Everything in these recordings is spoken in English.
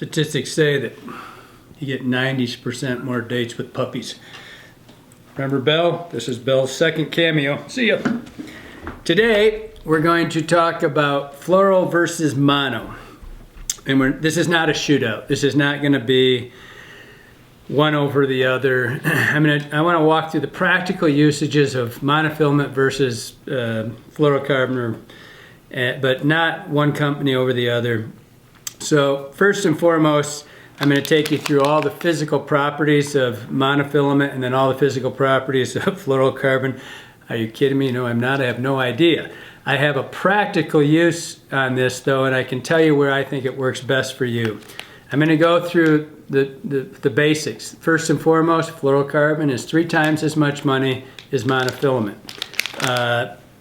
Statistics say that you get 90% more dates with puppies. Remember Belle? This is Belle's second cameo. See ya. Today, we're going to talk about fluoro versus mono. And this is not a shootout. This is not going to be one over the other. I want to walk through the practical usages of monofilament versus fluorocarbon, but not one company over the other. So first and foremost, I'm going to take you through all the physical properties of monofilament and then all the physical properties of fluorocarbon. Are you kidding me? No, I'm not. I have no idea. I have a practical use on this though, and I can tell you where I think it works best for you. I'm going to go through the basics. First and foremost, fluorocarbon is 3 times as much money as monofilament.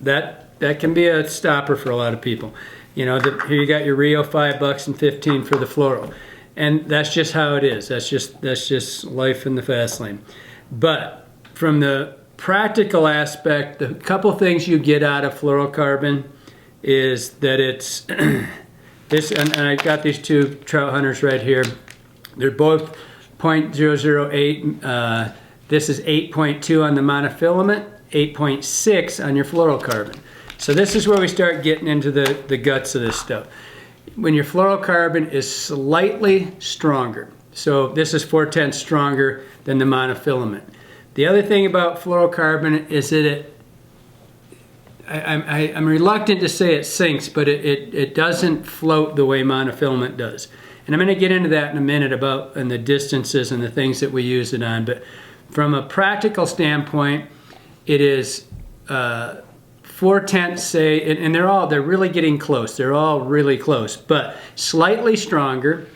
That can be a stopper for a lot of people. You know, here you got your Rio, $5.15 for the fluoro, and that's just how it is. That's just life in the fast lane. But from the practical aspect, the couple things you get out of fluorocarbon is that it's this, and I got these 2 trout hunters right here. They're both 0.008. This is 8.2 on the monofilament, 8.6 on your fluorocarbon. So this is where we start getting into the guts of this stuff. When your fluorocarbon is slightly stronger, so this is 4/10 stronger than the monofilament. The other thing about fluorocarbon is that I'm reluctant to say it sinks, but it doesn't float the way monofilament does. And I'm going to get into that in a minute about the distances and the things that we use it on. But from a practical standpoint, it is 4/10, say, and they're really getting close. They're all really close, but slightly stronger.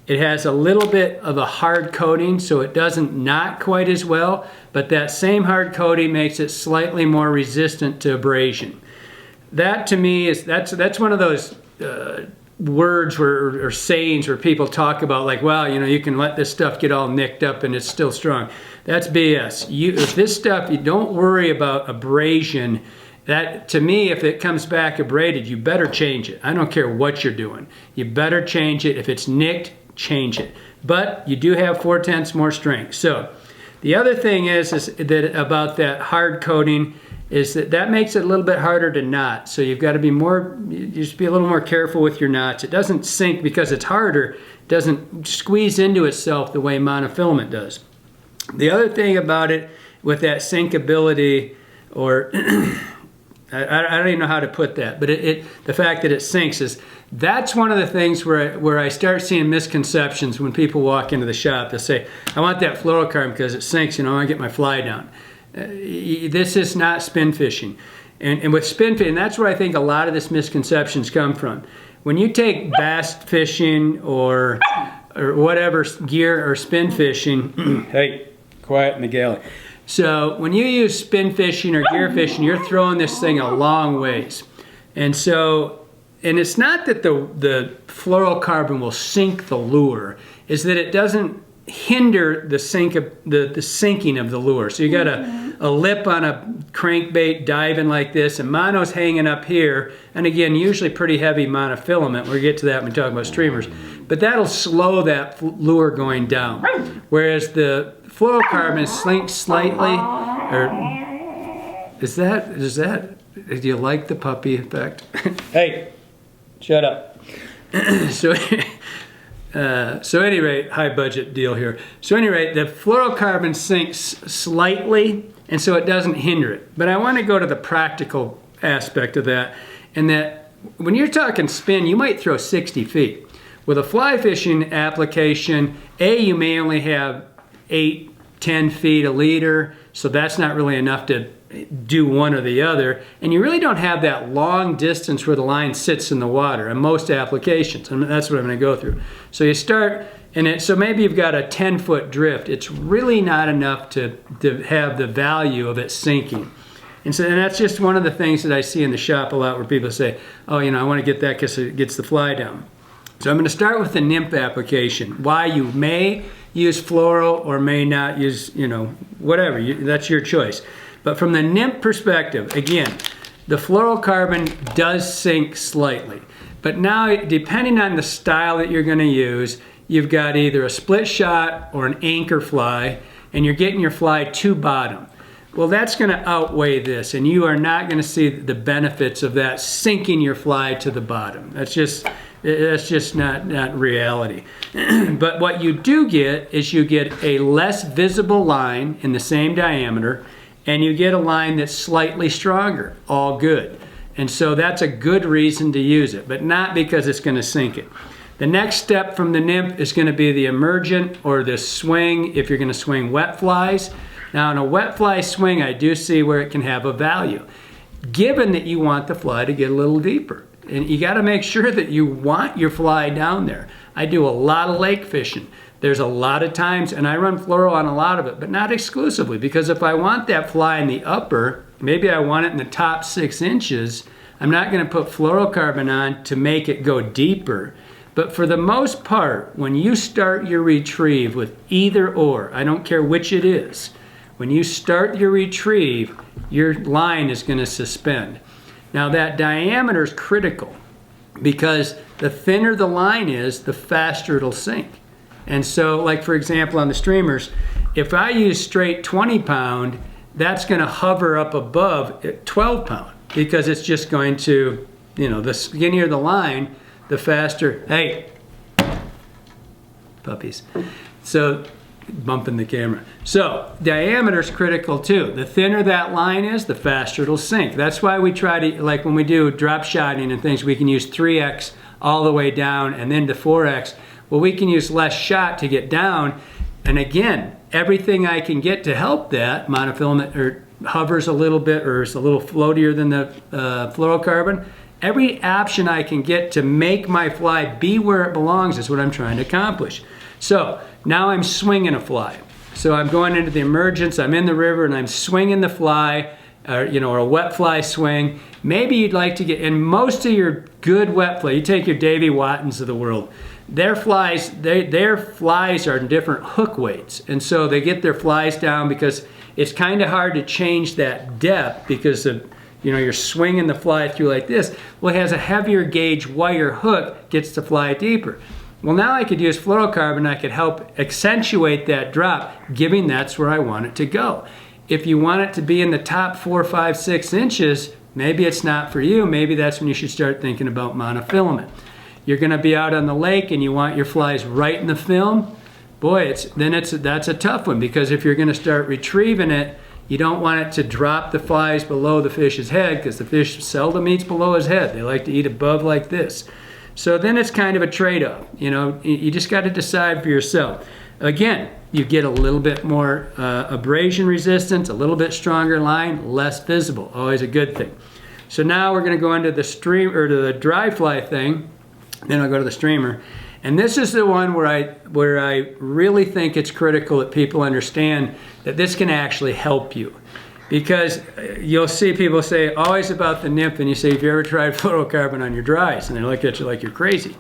It has a little bit of a hard coating, so it doesn't knot quite as well, but that same hard coating makes it slightly more resistant to abrasion. That to me is, that's one of those words or sayings where people talk about like, well, you know, you can let this stuff get all nicked up and it's still strong. That's BS. If this stuff, you don't worry about abrasion. That, to me, if it comes back abraded, you better change it. I don't care what you're doing. You better change it. If it's nicked, change it. But you do have 4/10 more strength. So the other thing is that about that hard coating is that makes it a little bit harder to knot. So you've got to be just be a little more careful with your knots. It doesn't sink because it's harder. It doesn't squeeze into itself the way monofilament does. The other thing about it with that sinkability, or I don't even know how to put that, but the fact that it sinks that's one of the things where I start seeing misconceptions when people walk into the shop. They'll say, I want that fluorocarbon because it sinks, you know, I want to get my fly down. This is not spin fishing. And with spin fishing, that's where I think a lot of this misconceptions come from. When you take bass fishing or whatever gear or spin fishing, hey, quiet in the galley. So when you use spin fishing or gear fishing, you're throwing this thing a long ways. And it's not that the fluorocarbon will sink the lure, is that it doesn't hinder the sinking of the lure. So you got a lip on a crankbait diving like this, and mono's hanging up here, and again, usually pretty heavy monofilament. We'll get to that when we talk about streamers. But that'll slow that lure going down. Whereas the fluorocarbon slinks slightly, or do you like the puppy effect? Hey, shut up. So any rate, high budget deal here. So any rate, the fluorocarbon sinks slightly, and so it doesn't hinder it. But I want to go to the practical aspect of that, and that when you're talking spin, you might throw 60 feet. With a fly fishing application, you may only have 8-10 feet a leader, so that's not really enough to do one or the other, and you really don't have that long distance where the line sits in the water in most applications, and that's what I'm going to go through. So you start, so maybe you've got a 10-foot drift. It's really not enough to have the value of it sinking. And that's just one of the things that I see in the shop a lot, where people say, oh, you know, I want to get that because it gets the fly down. So I'm going to start with the nymph application. Why you may use fluoro or may not use, you know, whatever. That's your choice. But from the nymph perspective, again, the fluorocarbon does sink slightly. But now, depending on the style that you're going to use, you've got either a split shot or an anchor fly, and you're getting your fly to bottom. Well, that's going to outweigh this, and you are not going to see the benefits of that sinking your fly to the bottom. That's just not reality. But what you do get is you get a less visible line in the same diameter, and you get a line that's slightly stronger. All good. And so that's a good reason to use it, but not because it's going to sink it. The next step from the nymph is going to be the emergent or the swing if you're going to swing wet flies. Now in a wet fly swing, I do see where it can have a value, given that you want the fly to get a little deeper. And you got to make sure that you want your fly down there. I do a lot of lake fishing. There's a lot of times, and I run fluoro on a lot of it, but not exclusively, because if I want that fly in the upper, maybe I want it in the top 6 inches, I'm not going to put fluorocarbon on to make it go deeper. But for the most part, when you start your retrieve with either or, I don't care which it is, when you start your retrieve, your line is going to suspend. Now that diameter is critical because the thinner the line is, the faster it'll sink. And so, like for example on the streamers, if I use straight 20 pound, that's going to hover up above 12 pound because it's just going to, the skinnier the line, the faster, hey, puppies. So, bumping the camera. So, diameter is critical too. The thinner that line is, the faster it'll sink. That's why we try to, like when we do drop shotting and things, we can use 3x all the way down and then to 4x. Well, we can use less shot to get down. And again, everything I can get to help that, monofilament or hovers a little bit or is a little floatier than the fluorocarbon, every option I can get to make my fly be where it belongs is what I'm trying to accomplish. So now I'm swinging a fly. So I'm going into the emergence, I'm in the river and I'm swinging the fly, or a wet fly swing. Maybe you'd like to get, in most of your good wet fly, you take your Davy Wattens of the world, their flies are in different hook weights. And so they get their flies down because it's kind of hard to change that depth because of, you're swinging the fly through like this. Well, it has a heavier gauge wire hook, gets the fly deeper. Well, now I could use fluorocarbon, I could help accentuate that drop, given that's where I want it to go. If you want it to be in the top 4, 5, 6 inches, maybe it's not for you. Maybe that's when you should start thinking about monofilament. You're going to be out on the lake and you want your flies right in the film. Boy, that's a tough one, because if you're going to start retrieving it, you don't want it to drop the flies below the fish's head, because the fish seldom eats below his head. They like to eat above like this. So then it's kind of a trade-off. You just got to decide for yourself. Again, you get a little bit more abrasion resistance, a little bit stronger line, less visible. Always a good thing. So now we're going to go into the stream or to the dry fly thing. Then I'll go to the streamer. And this is the one where I really think it's critical that people understand that this can actually help you. Because you'll see people say, always about the nymph, and you say, have you ever tried fluorocarbon on your dries? And they look at you like you're crazy.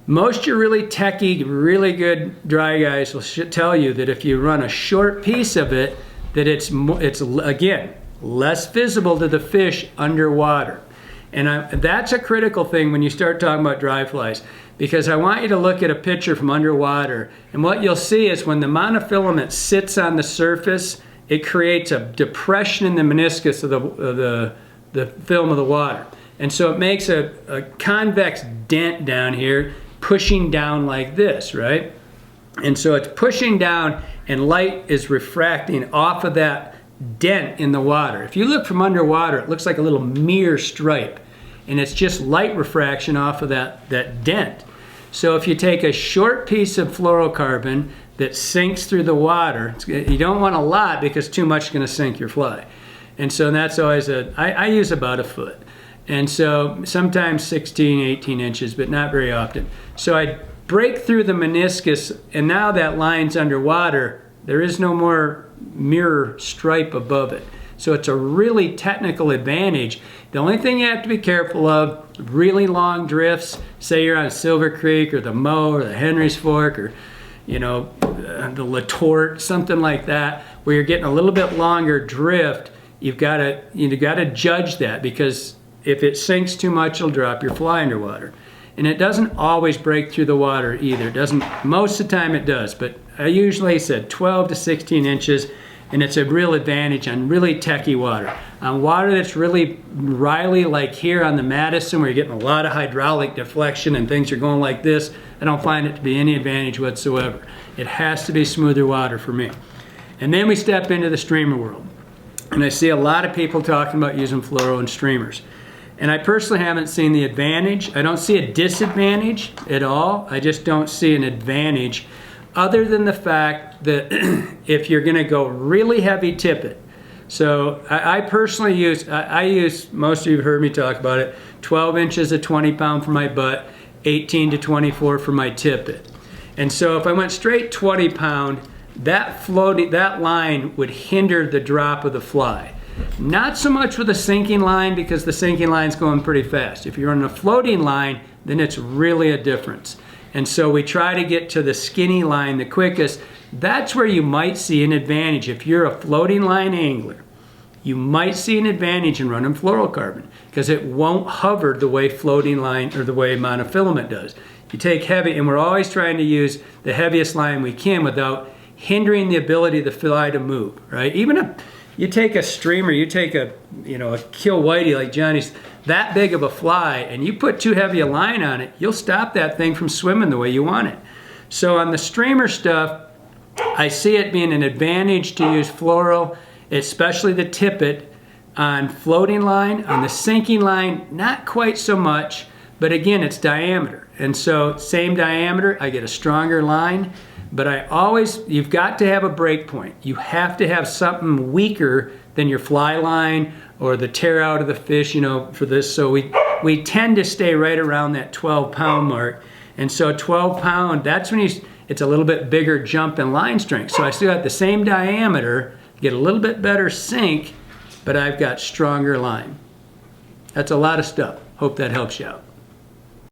Most of your really techie, really good dry guys will tell you that if you run a short piece of it, that it's again, less visible to the fish underwater. And that's a critical thing when you start talking about dry flies, because I want you to look at a picture from underwater, and what you'll see is when the monofilament sits on the surface, it creates a depression in the meniscus of the film of the water. And so it makes a convex dent down here, pushing down like this, right? And so it's pushing down, and light is refracting off of that dent in the water. If you look from underwater, it looks like a little mirror stripe, and it's just light refraction off of that dent. So if you take a short piece of fluorocarbon that sinks through the water, you don't want a lot because too much is going to sink your fly. And so that's always I use about a foot. And so sometimes 16, 18 inches, but not very often. So I break through the meniscus, and now that line's underwater. There is no more mirror stripe above it. So it's a really technical advantage. The only thing you have to be careful of, really long drifts, say you're on Silver Creek or the Moe or the Henry's Fork or the La Torte, something like that, where you're getting a little bit longer drift, you've got to judge that, because if it sinks too much, it'll drop your fly underwater. And it doesn't always break through the water either. It doesn't, most of the time it does, but I usually said 12 to 16 inches, and it's a real advantage on really techy water. On water that's really riley, like here on the Madison, where you're getting a lot of hydraulic deflection and things are going like this, I don't find it to be any advantage whatsoever. It has to be smoother water for me. And then we step into the streamer world. And I see a lot of people talking about using fluoro and streamers. And I personally haven't seen the advantage. I don't see a disadvantage at all. I just don't see an advantage other than the fact that if you're gonna go really heavy tippet. So I personally use, I use, most of you have heard me talk about it, 12 inches of 20 pound for my butt, 18 to 24 for my tippet. And so if I went straight 20 pound, that line would hinder the drop of the fly. Not so much with a sinking line, because the sinking line's going pretty fast. If you're on a floating line, then it's really a difference. And so we try to get to the skinny line the quickest. That's where you might see an advantage. If you're a floating line angler, you might see an advantage in running fluorocarbon, because it won't hover the way floating line or the way monofilament does. You take heavy, and we're always trying to use the heaviest line we can without hindering the ability of the fly to move, right? Even if you take a streamer, you take a, a kill whitey like Johnny's, that big of a fly, and you put too heavy a line on it, you'll stop that thing from swimming the way you want it. So on the streamer stuff, I see it being an advantage to use fluoro, especially the tippet, on floating line. On the sinking line, not quite so much, but again, it's diameter. And so same diameter, I get a stronger line. But I always, you've got to have a break point. You have to have something weaker than your fly line or the tear out of the fish, for this. So we tend to stay right around that 12 pound mark. And so 12 pound, that's when it's a little bit bigger jump in line strength. So I still got the same diameter, get a little bit better sink, but I've got stronger line. That's a lot of stuff. Hope that helps you out.